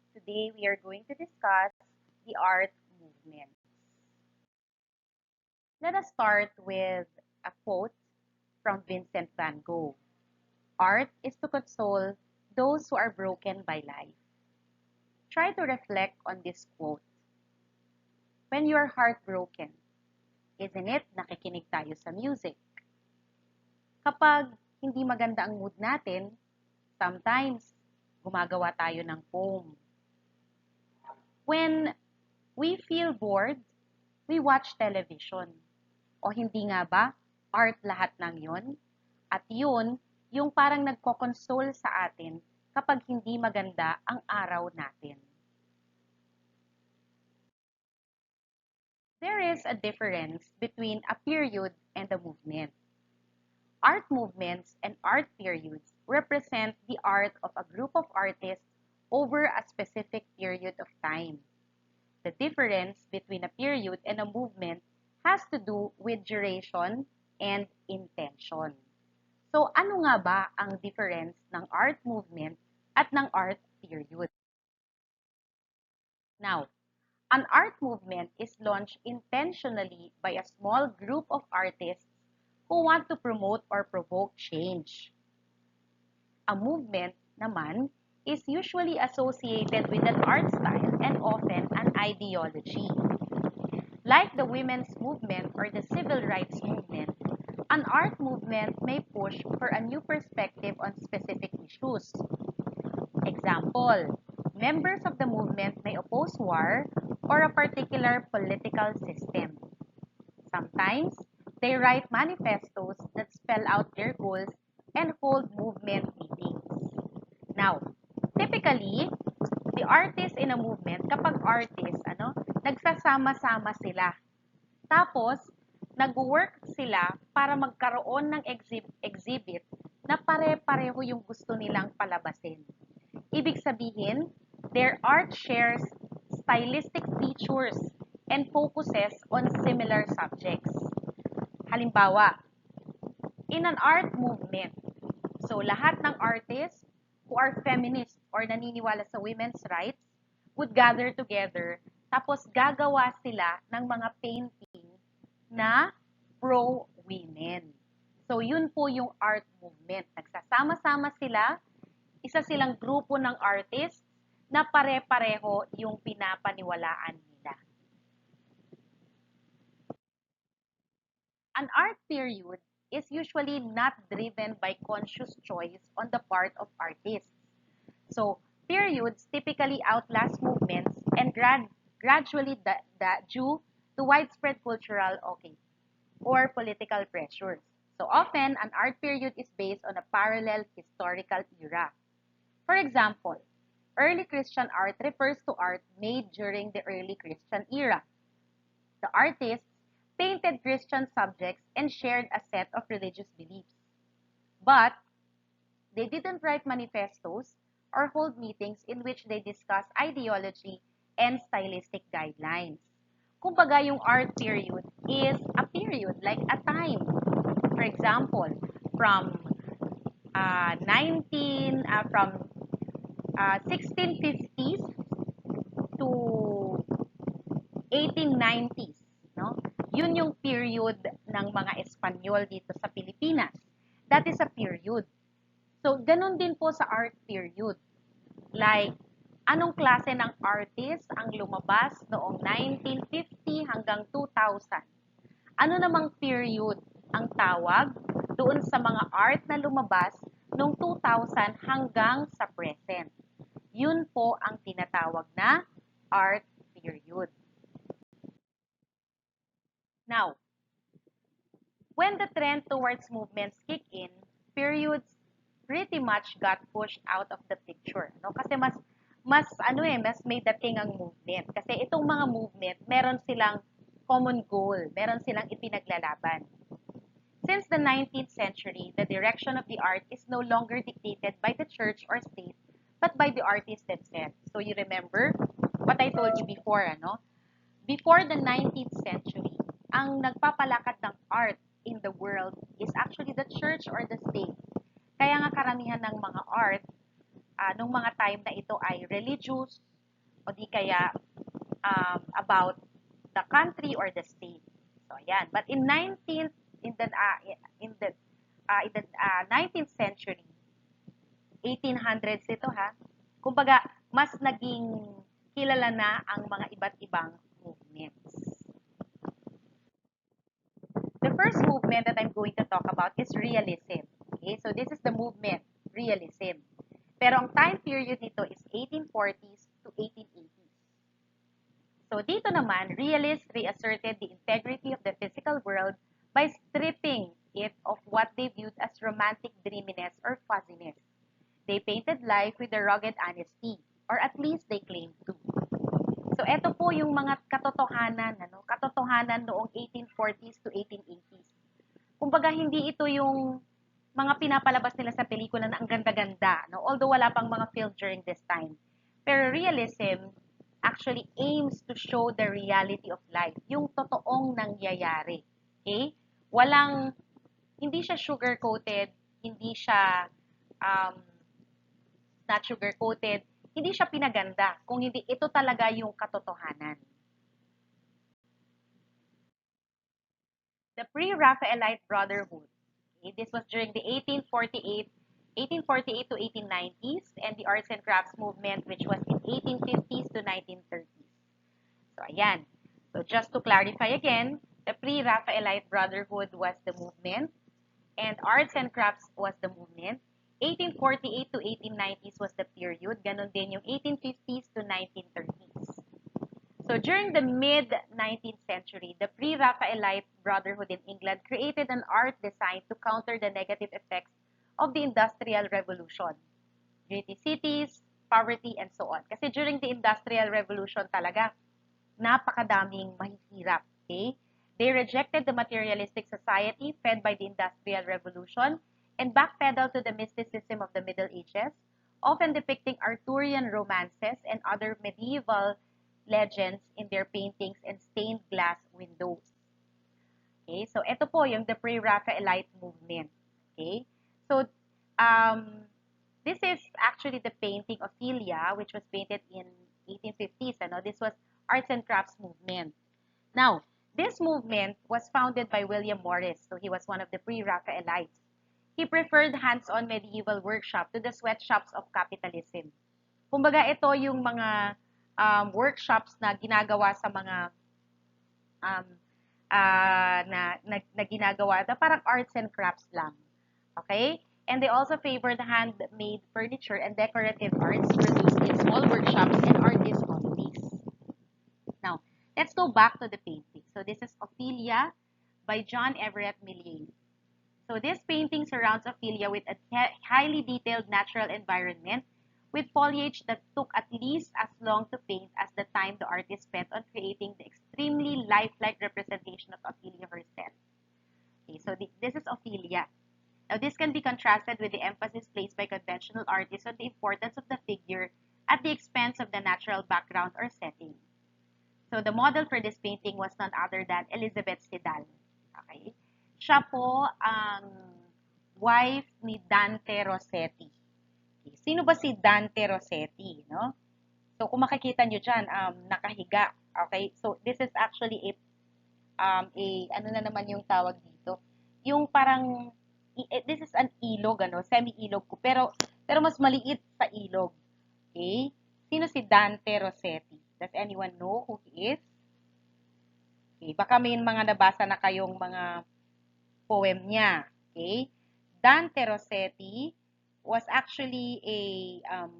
Today we are going to discuss the art movements. Let us start with a quote from Vincent van Gogh. Art is to console those who are broken by life. Try to reflect on this quote. When you are heartbroken, isn't it nakikinig tayo sa music? Kapag hindi maganda ang mood natin, sometimes gumagawa tayo ng poem. When we feel bored, we watch television. O hindi nga ba, art lahat ng yon? At yun, yung parang nagko-console sa atin kapag hindi maganda ang araw natin. There is a difference between a period and a movement. Art movements and art periods represent the art of a group of artists over a specific period of time. The difference between a period and a movement has to do with duration and intention. So ano nga ba ang difference ng art movement at ng art period? Now, an art movement is launched intentionally by a small group of artists who want to promote or provoke change. A movement naman is usually associated with an art style and often an ideology. Like the women's movement or the civil rights movement, an art movement may push for a new perspective on specific issues. Example, members of the movement may oppose war or a particular political system. Sometimes, they write manifestos that spell out their goals and hold movement meetings. Now, typically, the artists in a movement, kapag artist, nagsasama-sama sila. Tapos, nag-work sila para magkaroon ng exhibit na pare-pareho yung gusto nilang palabasin. Ibig sabihin, their art shares stylistic features and focuses on similar subjects. Halimbawa, in an art movement, so lahat ng artists who are feminists or naniniwala sa women's rights would gather together, tapos gagawa sila ng mga painting na pro-women. So yun po yung art movement. Nagsasama-sama sila, isa silang grupo ng artists na pare-pareho yung pinapaniwalaan nila. An art period is usually not driven by conscious choice on the part of artists. So, periods typically outlast movements and gradually due to widespread cultural or political pressures. So often, an art period is based on a parallel historical era. For example, early Christian art refers to art made during the early Christian era. The artists painted Christian subjects and shared a set of religious beliefs. But they didn't write manifestos or hold meetings in which they discuss ideology and stylistic guidelines. Kumbaga, yung art period is a period, like a time. For example, from 1650s to 1890s, no? Yun yung period ng mga Espanyol dito sa Pilipinas. That is a period. So, ganun din po sa art period. Like, anong klase ng artist ang lumabas noong 1950 hanggang 2000? Ano namang period ang tawag doon sa mga art na lumabas noong 2000 hanggang sa present? Yun po ang tinatawag na art period. Now, when the trend towards movements kick in, periods pretty much got pushed out of the picture, no? Kasi mas may dating ang movement. Kasi itong mga movement, meron silang common goal, meron silang ipinaglalaban. Since the 19th century, the direction of the art is no longer dictated by the church or state, but by the artists themselves. So you remember what I told you before, ano? Before the 19th century, ang nagpapalakad ng art in the world is actually the church or the state. Kaya nga karamihan ng mga art, nung mga time na ito ay religious o di kaya about the country or the state. So ayan. But in 19th in the 19th century, 1800s ito ha. Kumbaga, mas naging kilala na ang mga iba't ibang movements. The first movement that I'm going to talk about is realism. Okay, so this is the movement, realism. Pero ang time period nito is 1840s to 1880s. So dito naman, realists reasserted the integrity of the physical world by stripping it of what they viewed as romantic dreaminess or fuzziness. They painted life with a rugged honesty, or at least they claimed to. So eto po yung mga katotohanan, katotohanan noong 1840s to 1880s. Kumbaga hindi ito yung mga pinapalabas nila sa pelikula na ang ganda-ganda, no? Although wala pang mga film during this time. Pero realism actually aims to show the reality of life, yung totoong nangyayari. Okay? Hindi siya sugar-coated, hindi siya not sugar-coated, hindi siya pinaganda, kung hindi ito talaga yung katotohanan. The Pre-Raphaelite Brotherhood. Okay, this was during the 1848 to 1890s, and the Arts and Crafts movement, which was in 1850s to 1930s. So, ayan. So, just to clarify again, the Pre-Raphaelite Brotherhood was the movement, and Arts and Crafts was the movement. 1848 to 1890s was the period. Ganon din yung 1850s to 1930s. So during the mid-19th century, the Pre-Raphaelite Brotherhood in England created an art designed to counter the negative effects of the Industrial Revolution. Dirty cities, poverty, and so on. Kasi during the Industrial Revolution talaga, napakadaming mahihirap. Okay? They rejected the materialistic society fed by the Industrial Revolution and backpedaled to the mysticism of the Middle Ages, often depicting Arthurian romances and other medieval legends in their paintings and stained glass windows. Okay, so ito po yung the Pre-Raphaelite movement. Okay, so this is actually the painting Ophelia, which was painted in 1850s. This was Arts and Crafts movement. Now, this movement was founded by William Morris, so he was one of the Pre-Raphaelites. He preferred hands-on medieval workshop to the sweatshops of capitalism. Kumbaga, ito yung mga workshops na ginagawa sa mga na ginagawa na parang arts and crafts lang. Okay? And they also favored handmade furniture and decorative arts produced in small workshops and artist colonies. Now, let's go back to the painting. So this is Ophelia by John Everett Millais. So this painting surrounds Ophelia with a highly detailed natural environment with foliage that took at least as long to paint as the time the artist spent on creating the extremely lifelike representation of Ophelia herself. Okay, so this is Ophelia. Now, this can be contrasted with the emphasis placed by conventional artists on the importance of the figure at the expense of the natural background or setting. So, the model for this painting was none other than Elizabeth Sidal. Okay? Siya po ang wife ni Dante Rossetti. Sino ba si Dante Rossetti, no? So, kung makikita nyo dyan, nakahiga. Okay? So, this is actually ano na naman yung tawag dito? Yung parang, this is an ilog, semi-ilog ko. Pero mas maliit sa ilog. Okay? Sino si Dante Rossetti? Does anyone know who he is? Okay, baka may mga nabasa na kayong mga poem niya. Okay? Dante Rossetti was actually an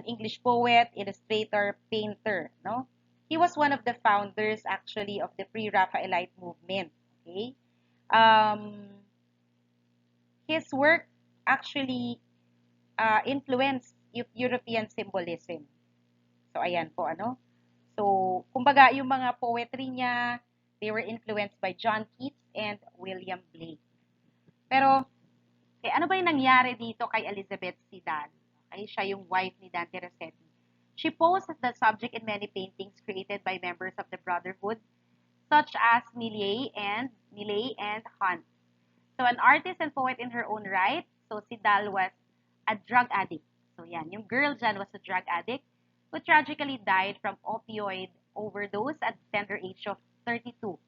English poet, illustrator, painter, no? He was one of the founders actually of the Pre-Raphaelite movement, okay? His work actually influenced European symbolism. So ayan po So kumbaga yung mga poetry niya, they were influenced by John Keats and William Blake. Pero ano ba yung nangyari dito kay Elizabeth Sidal? Okay, siya yung wife ni Dante Rossetti. She posed as the subject in many paintings created by members of the Brotherhood, such as Millais and Hunt. So an artist and poet in her own right, so Sidal was a drug addict. So yan, yung girl dyan was a drug addict. who tragically died from opioid overdose at the tender age of 32.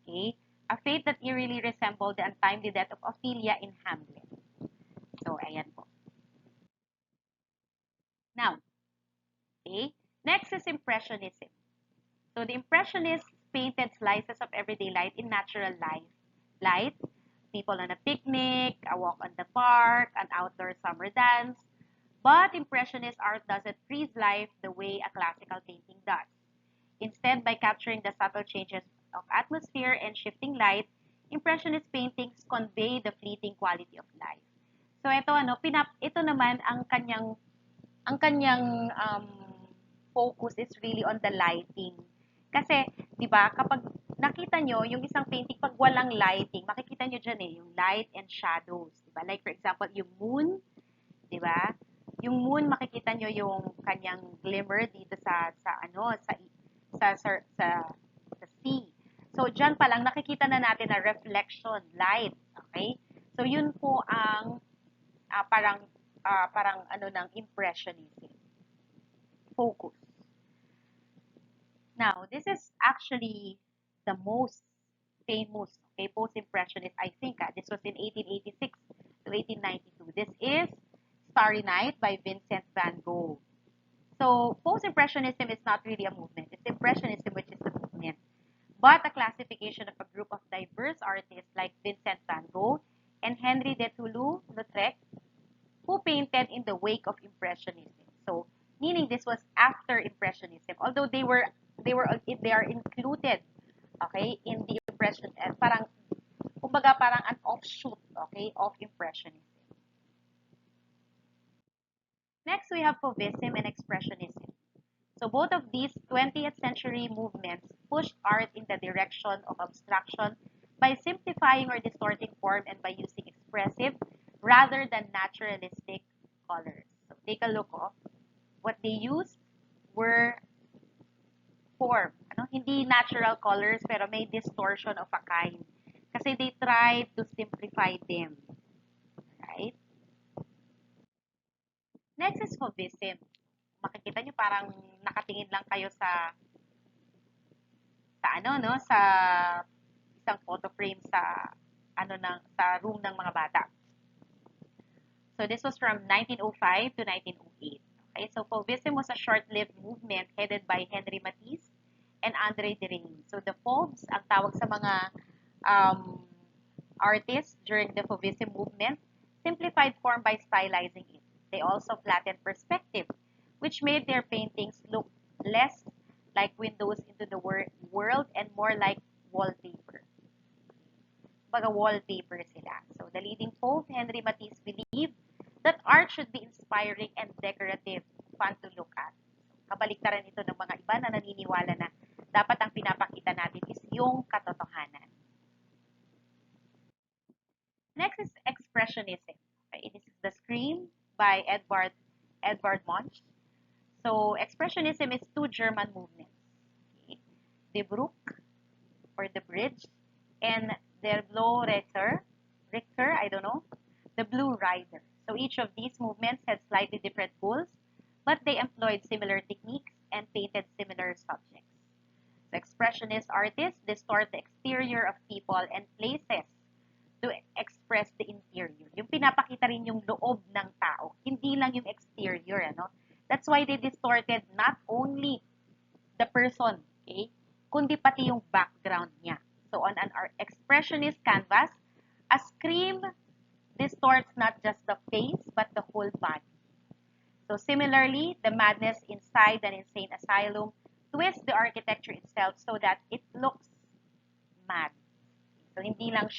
Okay? A fate that eerily resembled the untimely death of Ophelia in Hamlet. So, ayan po. Now, okay, next is Impressionism. So, the Impressionists painted slices of everyday light in natural light, people on a picnic, a walk on the park, an outdoor summer dance. But Impressionist art doesn't freeze life the way a classical painting does. Instead, by capturing the subtle changes of atmosphere and shifting light, Impressionist paintings convey the fleeting quality of life. So ito naman ang kanyang focus is really on the lighting. Kasi, 'di ba, kapag nakita nyo yung isang painting pag walang lighting, makikita nyo diyan yung light and shadows, 'di ba? Like for example, yung moon, 'di ba? Yung moon makikita nyo yung kanyang glimmer dito sa sea. So diyan pa lang nakikita na natin na reflection, light, okay? So yun po ang parang ano ng impressionism. Focus. Now, this is actually the most famous, okay, post-impressionist, I think. This was in 1886 to 1892. This is Starry Night by Vincent van Gogh. So, post-impressionism is not really a movement. It's impressionism, which is the movement, but a classification of a group of diverse artists like Vincent van Gogh and Henri de Toulouse-Lautrec, who painted in the wake of impressionism. So, meaning this was after impressionism, although they are included, okay, in the impression, parang kumbaga parang an offshoot, okay, of impressionism. Next, we have Fauvism and expressionism. So both of these 20th century movements pushed art in the direction of abstraction by simplifying or distorting form and by using expressive rather than naturalistic colors. So take a look. What they used were form. Hindi natural colors pero may distortion of a kind. Kasi they tried to simplify them. Right? Next is Fauvism. Makikita nyo parang nakatingin lang kayo sa isang photo frame sa room ng mga bata. So this was from 1905 to 1908. Okay, so Fauvism was a short-lived movement headed by Henri Matisse and André Derain. So the Fauves, ang tawag sa mga artists during the Fauvism movement, simplified form by stylizing it. They also flattened perspective, which made their paintings look less like windows into the world and more like wallpaper. Baga wallpaper sila. So the leading Fauve, Henri Matisse, believed that art should be inspiring and decorative, fun to look at. Kabaliktaran ito ng mga iba na naniniwala na dapat ang pinapakita natin is yung katotohanan. Next is expressionism. Okay, this is The Scream by Edvard Munch. So expressionism is two German movements. Okay. Die Brücke, or the bridge, and Der Blaue Ritter, I don't know, the Blue Rider. So each of these movements had slightly different goals, but they employed similar techniques and painted similar subjects. So expressionist artists distort the exterior of people and places to express the interior. Yung pinapakita rin yung loob ng tao, hindi lang yung exterior, That's why they distorted not only the person, okay, kundi pati yung background niya. So on an expressionist canvas, a scream distorts not just the face, but the whole body. So similarly, the madness inside an insane asylum twists the architecture itself so that it looks mad. So hindi lang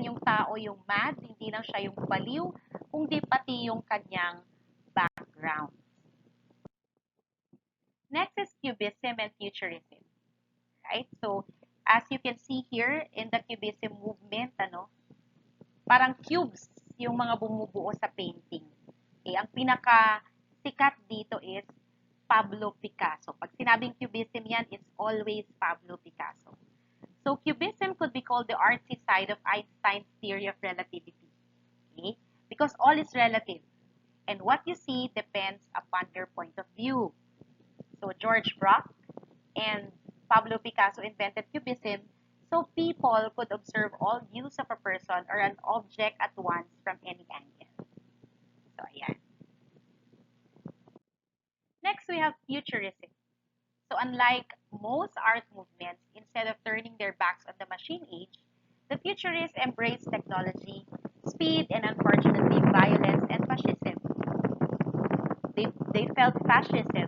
yung tao yung mad, hindi lang siya yung baliw, kundi pati yung kanyang background. Next is Cubism and Futurism. Right? So, as you can see here in the Cubism movement, parang cubes yung mga bumubuo sa painting. Okay, ang pinaka-sikat dito is Pablo Picasso. Pag sinabing Cubism yan, it's always Pablo Picasso. So, Cubism could be called the artsy side of Einstein's theory of relativity. Okay? Because all is relative. and what you see depends upon your point of view. So George Braque and Pablo Picasso invented Cubism so people could observe all views of a person or an object at once from any angle. So, yeah. Next, we have Futurism. So, unlike most art movements, instead of turning their backs on the machine age, the Futurists embraced technology, speed, and unfortunately, violence and fascism. They felt fascism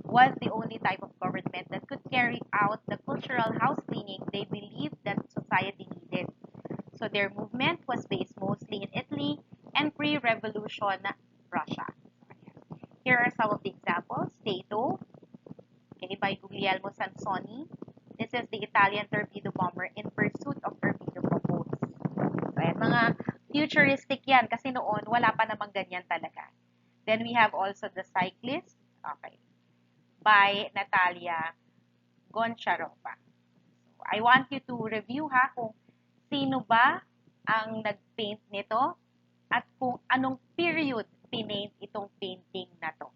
was the only type of government that could carry out the cultural house cleaning they believed that society needed. So their movement was based mostly in Italy and pre-revolution Russia. Here are some of the examples. Tato, okay, by Guglielmo Sansoni. This is the Italian torpedo bomber in pursuit of torpedo boats. So, ayan, mga futuristic yan kasi noon wala pa namang ganyan talaga. Then we have also The Cyclist, okay, by Natalia Goncharova. So, I want you to review kung sino ba ang nag-paint nito at kung anong period pinaint itong painting na to.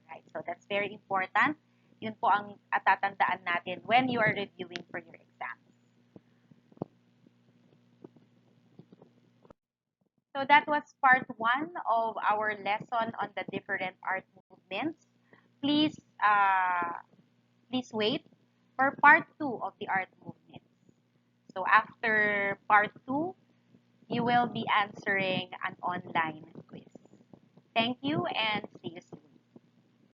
Right? So that's very important. Yun po ang tatandaan natin when you are reviewing for your exams. So that was part 1 of our lesson on the different art movements. Please, please wait for part 2 of the art movements. So after part 2, you will be answering an online quiz. Thank you and see you soon.